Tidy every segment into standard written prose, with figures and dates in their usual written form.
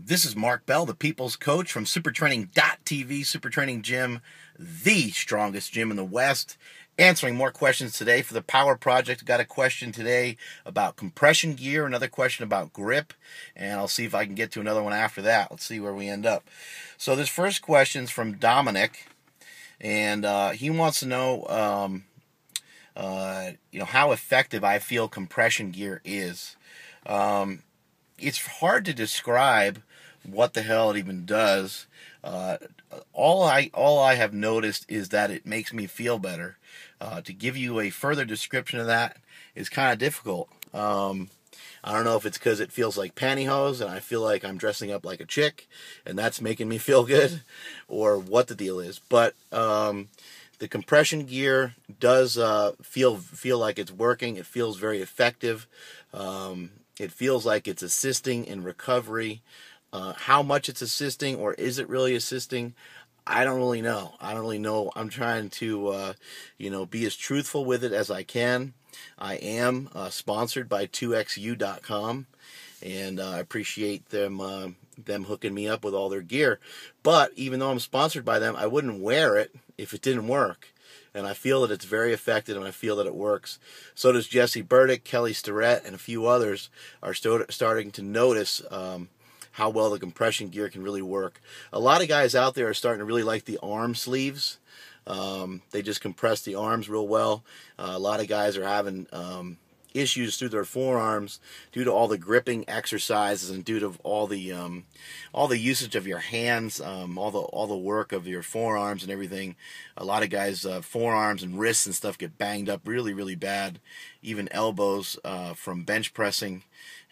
This is Mark Bell, the People's Coach from SuperTraining.tv, Supertraining Gym, the strongest gym in the West. Answering more questions today for the Power Project. Got a question today about compression gear, another question about grip, and I'll see if I can get to another one after that. Let's see where we end up. So this first question is from Dominic, and he wants to know, how effective I feel compression gear is. It's hard to describe what the hell it even does. All I have noticed is that it makes me feel better. To give you a further description of that is kind of difficult. I don't know if it's because it feels like pantyhose and I feel like I'm dressing up like a chick and that's making me feel good, or what the deal is. But the compression gear does feel like it's working. It feels very effective. It feels like it's assisting in recovery. How much it's assisting, or is it really assisting? I don't really know. I'm trying to, be as truthful with it as I can. I am sponsored by 2XU.com, and I appreciate them hooking me up with all their gear. But even though I'm sponsored by them, I wouldn't wear it if it didn't work. And I feel that it's very effective, and I feel that it works. So does Jesse Burdick, Kelly Starrett, and a few others are starting to notice how well the compression gear can really work. A lot of guys out there are starting to really like the arm sleeves. They just compress the arms real well. A lot of guys are having issues through their forearms due to all the gripping exercises and due to all the usage of your hands, all the work of your forearms and everything. A lot of guys' forearms and wrists and stuff get banged up really, really bad. Even elbows from bench pressing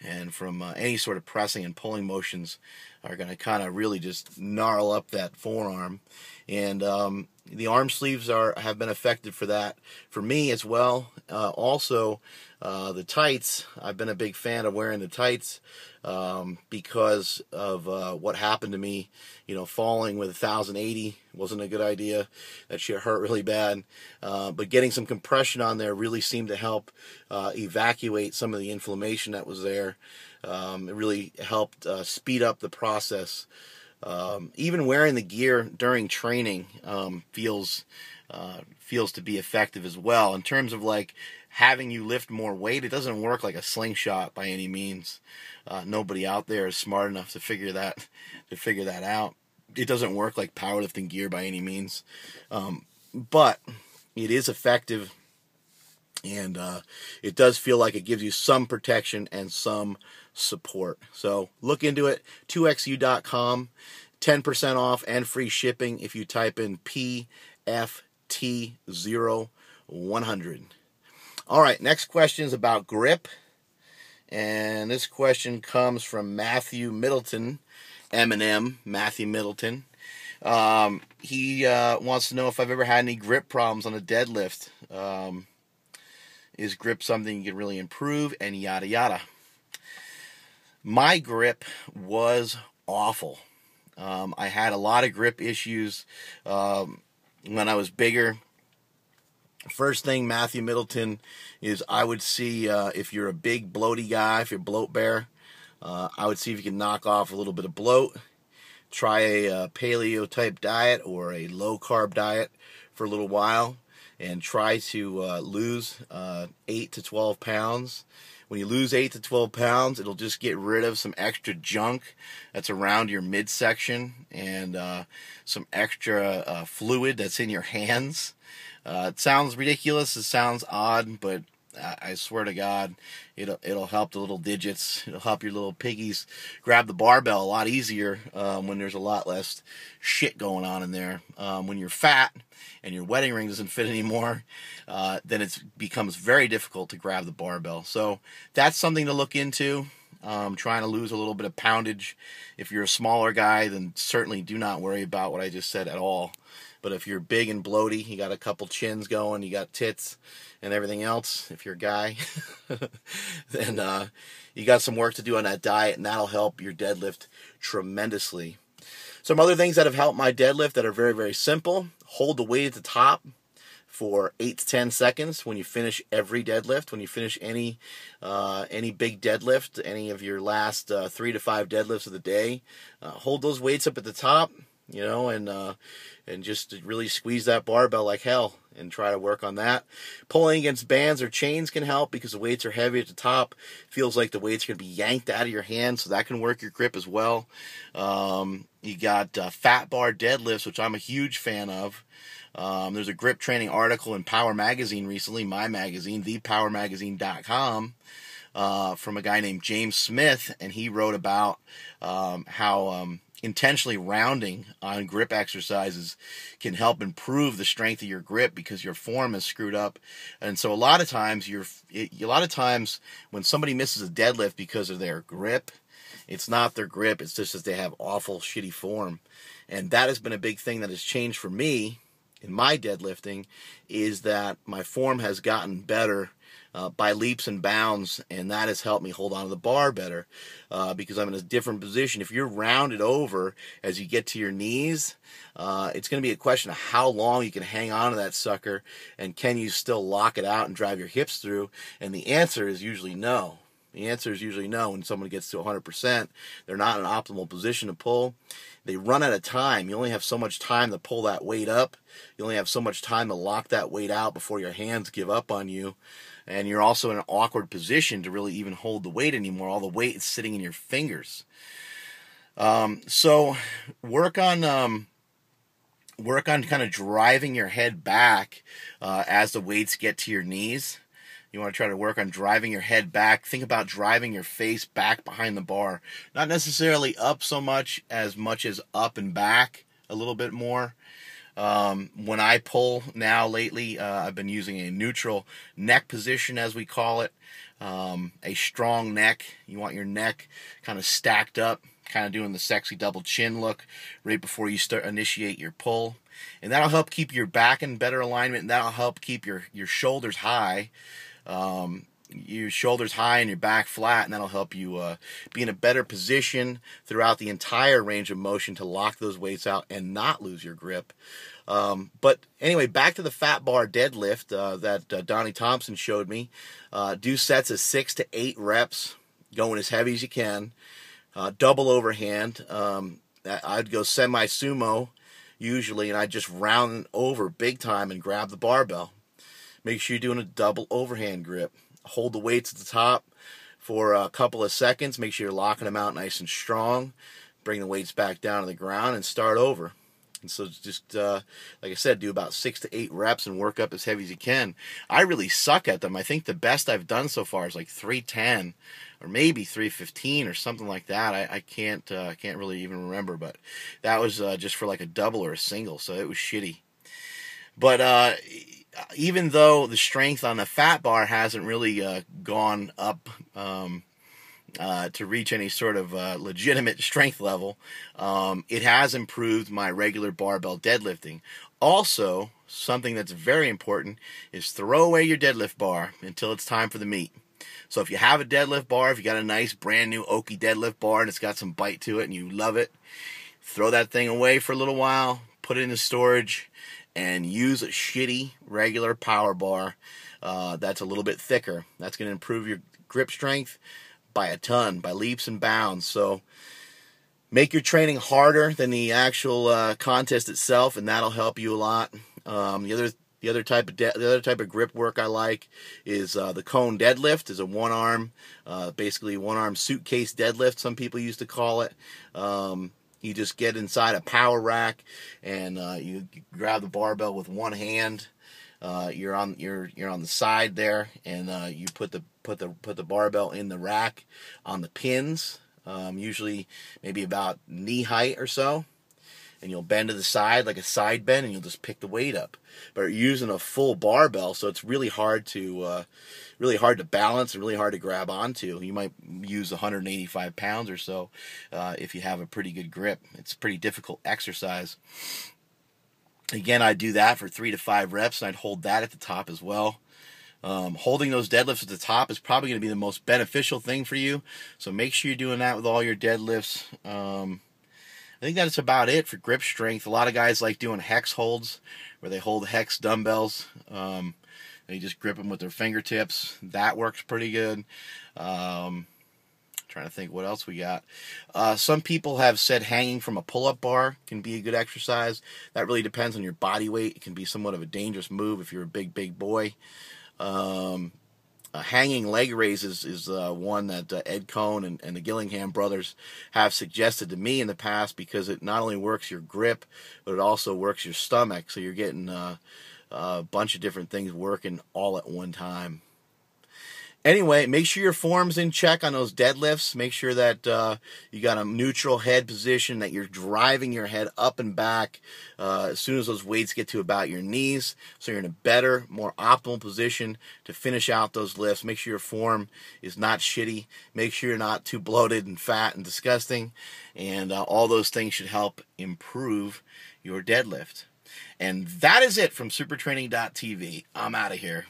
and from any sort of pressing and pulling motions are going to kind of really just gnarl up that forearm. And the arm sleeves have been effective for that, for me as well. Also, the tights, I've been a big fan of wearing the tights because of what happened to me. Falling with 1,080 wasn't a good idea. That shit hurt really bad. But getting some compression on there really seemed to help evacuate some of the inflammation that was there. It really helped speed up the process. Even wearing the gear during training feels to be effective as well. In terms of like having you lift more weight, it doesn't work like a slingshot by any means. Nobody out there is smart enough to figure that out. It doesn't work like powerlifting gear by any means, but it is effective, and it does feel like it gives you some protection and some support. So look into it. 2XU.com, 10% off and free shipping if you type in PFT0100. All right, next question is about grip, and this question comes from Matthew Middleton, Matthew Middleton. He wants to know if I've ever had any grip problems on a deadlift. Is grip something you can really improve, and yada yada. My grip was awful. I had a lot of grip issues when I was bigger. First thing, Matthew Middleton, is I would see if you're a big bloaty guy, if you're bloat bear, I would see if you can knock off a little bit of bloat. Try a paleo type diet or a low carb diet for a little while, and try to lose 8 to 12 pounds. When you lose 8 to 12 pounds, it'll just get rid of some extra junk that's around your midsection and some extra fluid that's in your hands. It sounds ridiculous, it sounds odd, but I swear to God, it'll help the little digits. It'll help your little piggies grab the barbell a lot easier when there's a lot less shit going on in there. When you're fat and your wedding ring doesn't fit anymore, then it becomes very difficult to grab the barbell. So that's something to look into. Trying to lose a little bit of poundage. If you're a smaller guy, then certainly do not worry about what I just said at all. But if you're big and bloaty, you got a couple chins going, you got tits and everything else, if you're a guy, then you got some work to do on that diet, and that'll help your deadlift tremendously. Some other things that have helped my deadlift that are very, very simple: hold the weight at the top, for 8 to 10 seconds when you finish every deadlift. When you finish any big deadlift, any of your last 3 to 5 deadlifts of the day, hold those weights up at the top, and just really squeeze that barbell like hell and try to work on that. Pulling against bands or chains can help because the weights are heavy at the top. Feels like the weights are going to be yanked out of your hand, so that can work your grip as well. You got fat bar deadlifts, which I'm a huge fan of. There's a grip training article in Power Magazine recently, my magazine, thepowermagazine.com, from a guy named James Smith, and he wrote about how intentionally rounding on grip exercises can help improve the strength of your grip because your form is screwed up. And so a lot of times when somebody misses a deadlift because of their grip, it's not their grip, it's just that they have awful shitty form. And that has been a big thing that has changed for me in my deadlifting, is that my form has gotten better by leaps and bounds, and that has helped me hold on to the bar better because I'm in a different position. If you're rounded over as you get to your knees, it's going to be a question of how long you can hang on to that sucker, and can you still lock it out and drive your hips through? And the answer is usually no. The answer is usually no. When someone gets to 100%, they're not in an optimal position to pull. They run out of time. You only have so much time to pull that weight up. You only have so much time to lock that weight out before your hands give up on you. And you're also in an awkward position to really even hold the weight anymore. All the weight is sitting in your fingers. So work on kind of driving your head back as the weights get to your knees. You want to try to work on driving your head back. Think about driving your face back behind the bar. Not necessarily up so much as up and back a little bit more. When I pull now lately, I've been using a neutral neck position, as we call it. A strong neck. You want your neck kind of stacked up, kind of doing the sexy double chin look right before you initiate your pull. And that'll help keep your back in better alignment, and that'll help keep your shoulders high. Your shoulders high and your back flat, and that'll help you be in a better position throughout the entire range of motion to lock those weights out and not lose your grip. But anyway, back to the fat bar deadlift that Donnie Thompson showed me. Do sets of 6 to 8 reps, going as heavy as you can. Double overhand. I'd go semi-sumo usually, and I'd just round over big time and grab the barbell. Make sure you're doing a double overhand grip. Hold the weights at the top for a couple of seconds. Make sure you're locking them out nice and strong. Bring the weights back down to the ground and start over. And so just, like I said, do about 6 to 8 reps and work up as heavy as you can. I really suck at them. I think the best I've done so far is like 310 or maybe 315 or something like that. I can't really even remember, but that was just for like a double or a single, so it was shitty. But even though the strength on the fat bar hasn't really gone up to reach any sort of legitimate strength level, it has improved my regular barbell deadlifting. Also, something that's very important is throw away your deadlift bar until it's time for the meet. So if you have a deadlift bar, if you got a nice brand new Oki deadlift bar and it's got some bite to it and you love it, throw that thing away for a little while, put it in the storage, and use a shitty regular power bar that's a little bit thicker. That's going to improve your grip strength by a ton, by leaps and bounds. So make your training harder than the actual contest itself, and that'll help you a lot. The other type of grip work I like is the cone deadlift. Is a basically one arm suitcase deadlift, some people used to call it. You just get inside a power rack and you grab the barbell with one hand. You're on the side there, and you put the barbell in the rack on the pins, usually maybe about knee height or so, and you'll bend to the side like a side bend, and you'll just pick the weight up. But you're using a full barbell, so it's really hard to balance and really hard to grab onto. You might use 185 pounds or so if you have a pretty good grip. It's a pretty difficult exercise. Again, I'd do that for 3 to 5 reps, and I'd hold that at the top as well. Holding those deadlifts at the top is probably going to be the most beneficial thing for you. So make sure you're doing that with all your deadlifts. think that's about it for grip strength. A lot of guys like doing hex holds, where they hold hex dumbbells. They just grip them with their fingertips. That works pretty good. Trying to think what else we got. Some people have said hanging from a pull-up bar can be a good exercise. That really depends on your body weight. It can be somewhat of a dangerous move if you're a big boy. Hanging leg raises is one that Ed Cohn and the Gillingham brothers have suggested to me in the past, because it not only works your grip, but it also works your stomach. So you're getting a bunch of different things working all at one time. Anyway, make sure your form's in check on those deadlifts. Make sure that you got a neutral head position, that you're driving your head up and back as soon as those weights get to about your knees, so you're in a better, more optimal position to finish out those lifts. Make sure your form is not shitty. Make sure you're not too bloated and fat and disgusting. And all those things should help improve your deadlift. And that is it from supertraining.tv. I'm out of here.